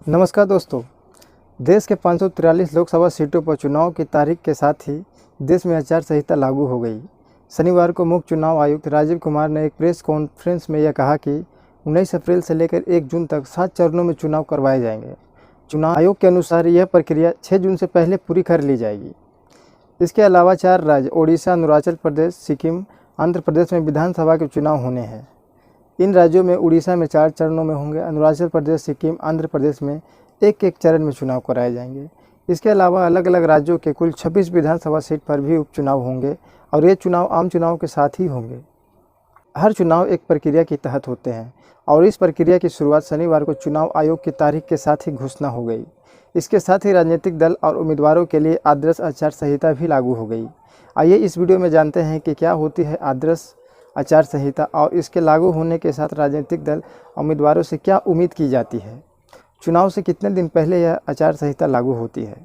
नमस्कार दोस्तों। देश के 543 लोकसभा सीटों पर चुनाव की तारीख के साथ ही देश में आचार संहिता लागू हो गई। शनिवार को मुख्य चुनाव आयुक्त राजीव कुमार ने एक प्रेस कॉन्फ्रेंस में यह कहा कि 19 अप्रैल से लेकर 1 जून तक 7 चरणों में चुनाव करवाए जाएंगे। चुनाव आयोग के अनुसार यह प्रक्रिया 6 जून से पहले पूरी कर ली जाएगी। इसके अलावा 4 राज्य ओडिशा, अरुणाचल प्रदेश, सिक्किम, आंध्र प्रदेश में विधानसभा के चुनाव होने हैं। इन राज्यों में उड़ीसा में 4 चरणों में होंगे, अरुणाचल प्रदेश, सिक्किम, आंध्र प्रदेश में एक चरण में चुनाव कराए जाएंगे। इसके अलावा अलग अलग राज्यों के कुल 26 विधानसभा सीट पर भी उपचुनाव होंगे और ये चुनाव आम चुनाव के साथ ही होंगे। हर चुनाव एक प्रक्रिया के तहत होते हैं और इस प्रक्रिया की शुरुआत शनिवार को चुनाव आयोग की तारीख के साथ ही घोषणा हो गई। इसके साथ ही राजनीतिक दल और उम्मीदवारों के लिए आदर्श आचार संहिता भी लागू हो गई। आइए इस वीडियो में जानते हैं कि क्या होती है आदर्श आचार संहिता और इसके लागू होने के साथ राजनीतिक दल उम्मीदवारों से क्या उम्मीद की जाती है। चुनाव से कितने दिन पहले यह आचार संहिता लागू होती है।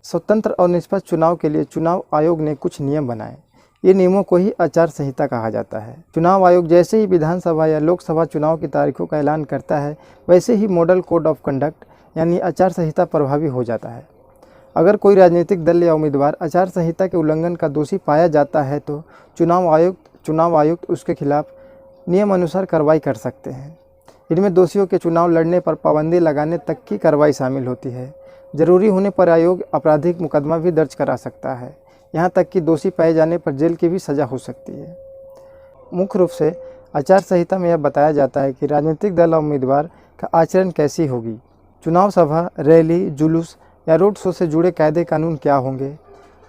स्वतंत्र और निष्पक्ष चुनाव के लिए चुनाव आयोग ने कुछ नियम बनाए। ये नियमों को ही आचार संहिता कहा जाता है। चुनाव आयोग जैसे ही विधानसभा या लोकसभा चुनाव की तारीखों का ऐलान करता है, वैसे ही मॉडल कोड ऑफ कंडक्ट यानी आचार संहिता प्रभावी हो जाता है। अगर कोई राजनीतिक दल या उम्मीदवार आचार संहिता के उल्लंघन का दोषी पाया जाता है तो चुनाव आयुक्त उसके खिलाफ नियम अनुसार कार्रवाई कर सकते हैं। इनमें दोषियों के चुनाव लड़ने पर पाबंदी लगाने तक की कार्रवाई शामिल होती है। जरूरी होने पर आयोग आपराधिक मुकदमा भी दर्ज करा सकता है। यहाँ तक कि दोषी पाए जाने पर जेल की भी सज़ा हो सकती है। मुख्य रूप से आचार संहिता में यह बताया जाता है कि राजनीतिक दल और उम्मीदवार का आचरण कैसी होगी, चुनाव सभा, रैली, जुलूस या रोड शो से जुड़े कायदे कानून क्या होंगे,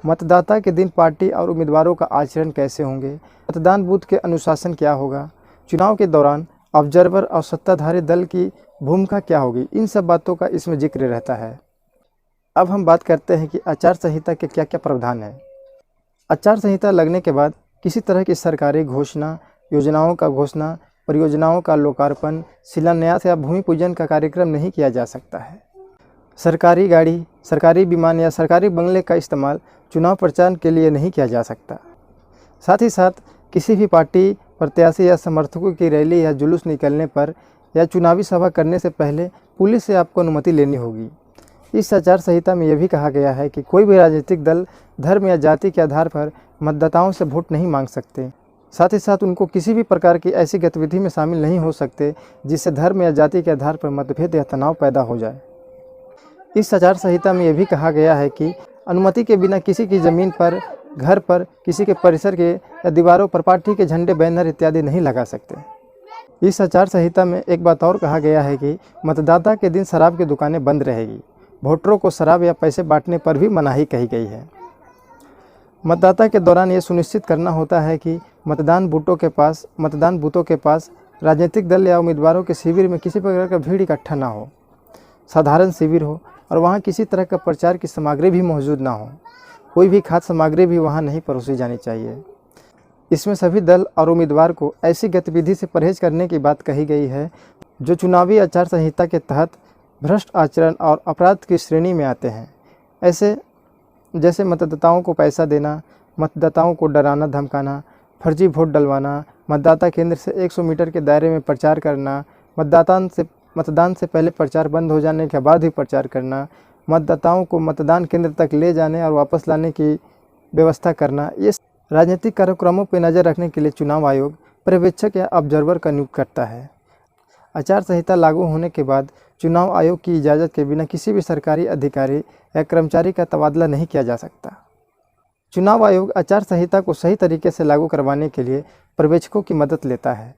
मतदाता के दिन पार्टी और उम्मीदवारों का आचरण कैसे होंगे, मतदान बूथ के अनुशासन क्या होगा, चुनाव के दौरान ऑब्जर्वर और सत्ताधारी दल की भूमिका क्या होगी। इन सब बातों का इसमें जिक्र रहता है। अब हम बात करते हैं कि आचार संहिता के क्या क्या प्रावधान हैं। आचार संहिता लगने के बाद किसी तरह की सरकारी घोषणा, योजनाओं का घोषणा, परियोजनाओं का लोकार्पण, शिलान्यास या भूमि पूजन का कार्यक्रम नहीं किया जा सकता है। सरकारी गाड़ी, सरकारी विमान या सरकारी बंगले का इस्तेमाल चुनाव प्रचार के लिए नहीं किया जा सकता। साथ ही साथ किसी भी पार्टी, प्रत्याशी या समर्थकों की रैली या जुलूस निकलने पर या चुनावी सभा करने से पहले पुलिस से आपको अनुमति लेनी होगी। इस आचार संहिता में यह भी कहा गया है कि कोई भी राजनीतिक दल धर्म या जाति के आधार पर मतदाताओं से वोट नहीं मांग सकते। साथ ही साथ उनको किसी भी प्रकार की ऐसी गतिविधि में शामिल नहीं हो सकते जिससे धर्म या जाति के आधार पर मतभेद या तनाव पैदा हो जाए। इस आचार संहिता में यह भी कहा गया है कि अनुमति के बिना किसी की ज़मीन पर, घर पर, किसी के परिसर के या दीवारों पर पार्टी के झंडे, बैनर इत्यादि नहीं लगा सकते। इस आचार संहिता में एक बात और कहा गया है कि मतदाता के दिन शराब की दुकानें बंद रहेगी। वोटरों को शराब या पैसे बांटने पर भी मनाही कही गई है। मतदाता के दौरान ये सुनिश्चित करना होता है कि मतदान बूथों के पास राजनीतिक दल या उम्मीदवारों के शिविर में किसी प्रकार का भीड़ इकट्ठा ना हो, साधारण शिविर हो और वहाँ किसी तरह का प्रचार की सामग्री भी मौजूद ना हो। कोई भी खाद्य सामग्री भी वहाँ नहीं परोसी जानी चाहिए। इसमें सभी दल और उम्मीदवार को ऐसी गतिविधि से परहेज करने की बात कही गई है जो चुनावी आचार संहिता के तहत भ्रष्ट आचरण और अपराध की श्रेणी में आते हैं। ऐसे जैसे मतदाताओं को पैसा देना, मतदाताओं को डराना धमकाना, फर्जी वोट डलवाना, मतदाता केंद्र से 100 मीटर के दायरे में प्रचार करना, मतदान से पहले प्रचार बंद हो जाने के बाद ही प्रचार करना, मतदाताओं को मतदान केंद्र तक ले जाने और वापस लाने की व्यवस्था करना। ये राजनीतिक कार्यक्रमों पर नज़र रखने के लिए चुनाव आयोग पर्यवेक्षक या ऑब्जर्वर का नियुक्त करता है। आचार संहिता लागू होने के बाद चुनाव आयोग की इजाज़त के बिना किसी भी सरकारी अधिकारी या कर्मचारी का तबादला नहीं किया जा सकता। चुनाव आयोग आचार संहिता को सही तरीके से लागू करवाने के लिए पर्यवेक्षकों की मदद लेता है।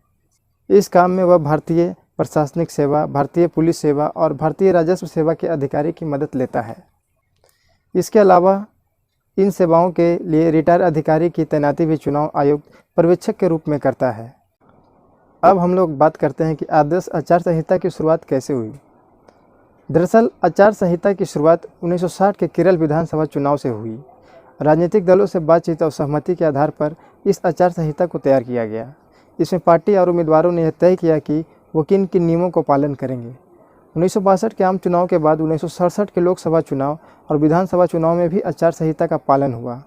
इस काम में वह भारतीय प्रशासनिक सेवा, भारतीय पुलिस सेवा और भारतीय राजस्व सेवा के अधिकारी की मदद लेता है। इसके अलावा इन सेवाओं के लिए रिटायर्ड अधिकारी की तैनाती भी चुनाव आयोग पर्यवेक्षक के रूप में करता है। अब हम लोग बात करते हैं कि आदर्श आचार संहिता की शुरुआत कैसे हुई। दरअसल आचार संहिता की शुरुआत 1960 के केरल विधानसभा चुनाव से हुई। राजनीतिक दलों से बातचीत और सहमति के आधार पर इस आचार संहिता को तैयार किया गया। इसमें पार्टी और उम्मीदवारों ने यह तय किया कि वो किन किन नियमों को पालन करेंगे। 1962 के आम चुनाव के बाद 1967 के लोकसभा चुनाव और विधानसभा चुनाव में भी आचार संहिता का पालन हुआ।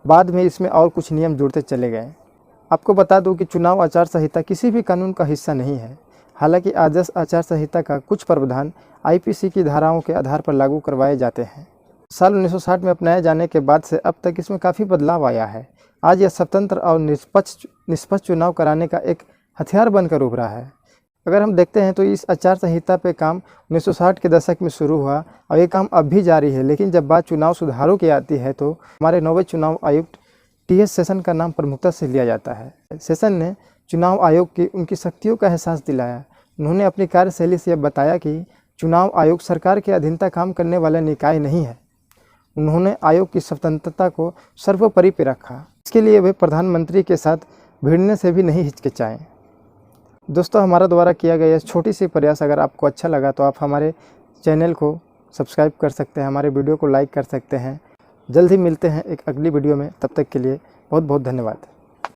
बाद में इसमें और कुछ नियम जुड़ते चले गए। आपको बता दूं कि चुनाव आचार संहिता किसी भी कानून का हिस्सा नहीं है। हालांकि आदर्श आचार संहिता का कुछ प्रावधान आईपीसी की धाराओं के आधार पर लागू करवाए जाते हैं। साल 1960 में अपनाए जाने के बाद से अब तक इसमें काफ़ी बदलाव आया है। आज यह स्वतंत्र और निष्पक्ष चुनाव कराने का एक हथियार बनकर उभरा है। अगर हम देखते हैं तो इस आचार संहिता पे काम 1960 के दशक में शुरू हुआ और ये काम अब भी जारी है। लेकिन जब बात चुनाव सुधारों की आती है तो हमारे नौवें चुनाव आयुक्त टीएस सेशन का नाम प्रमुखता से लिया जाता है। सेशन ने चुनाव आयोग की उनकी शक्तियों का एहसास दिलाया। उन्होंने अपनी कार्यशैली से यह बताया कि चुनाव आयोग सरकार के अधीनता काम करने वाला निकाय नहीं है। उन्होंने आयोग की स्वतंत्रता को सर्वोपरि पे रखा। इसके लिए वे प्रधानमंत्री के साथ भिड़ने से भी नहीं हिचकिचाएं। दोस्तों, हमारा द्वारा किया गया छोटी सी प्रयास अगर आपको अच्छा लगा तो आप हमारे चैनल को सब्सक्राइब कर सकते हैं, हमारे वीडियो को लाइक कर सकते हैं। जल्द ही मिलते हैं एक अगली वीडियो में। तब तक के लिए बहुत बहुत धन्यवाद।